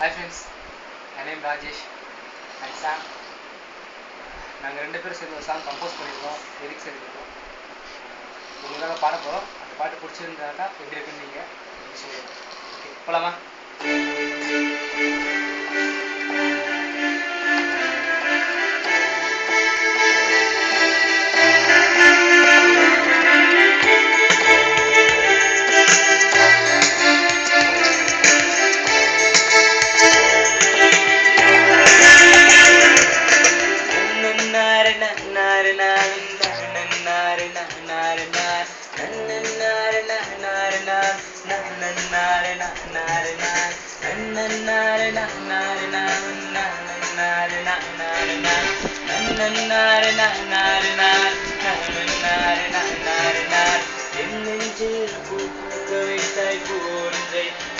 Hi friends, my name Rajesh and Sam. நாங்கள் 2 பேரும் சேர்ந்து ஒரு சாங் கம்போஸ் பண்ணியிருக்கோம், லிரிக்ஸ் எழுதியிருக்கோம். உங்களுக்காக பாட போகிறோம். அந்த பாட்டு பிடிச்சிருந்தாக்கா எப்படி இருக்குன்னு நீங்கள் சொல்லுங்கள். ஓகே, போகலாமா?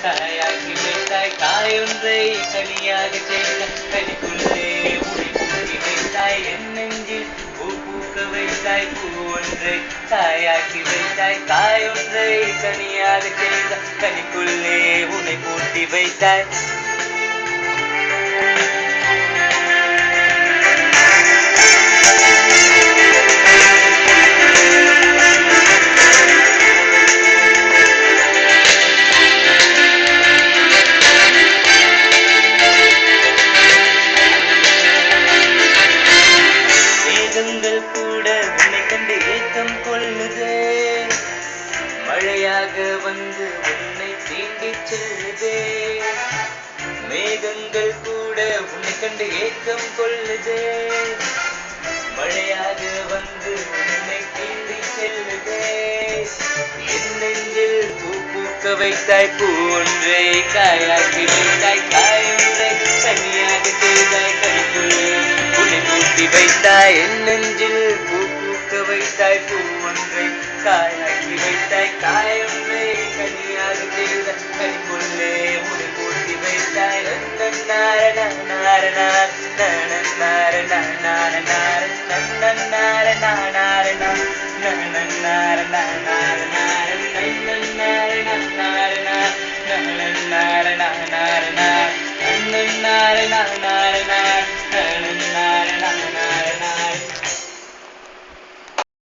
காயாக்கி வைத்தாய் காயொன்றை கனியாக செய்த கனிக்குள்ளே உடை பூட்டி வைத்தாய் என் நெஞ்சில் பூ பூக்க வைத்தாய் பூ ஒன்றை காயாக்கி வைத்தாய் காயொன்றை கனியாக செய்த கனிக்குள்ளே உடை பூட்டி வைத்தாய். மழையாக வந்து உன்னை தீண்டி செல்லுதே, மேகங்கள் கூட உன்னை கண்டு ஏக்கம் கொள்ளுதே. மழையாக வந்து உன்னை தீண்டி செல்லுதே, என் நெஞ்சில் பூ பூக்க வைத்தாய் பூ ஒன்றை காயாக்கி வைத்தாய் காயொன்றை கனியாக செய்தாய் கனிக்குள்ளே உன்னை பூட்டி வைத்தாய் என் நெஞ்சில் பூ பூக்க வைத்தாய் பூ ஒன்றை காயாக்கி வைத்தாய் காயொன்றை கனியாக செய்த கனிக்குள்ளே உன்னை பூட்டி வைத்தாய். Na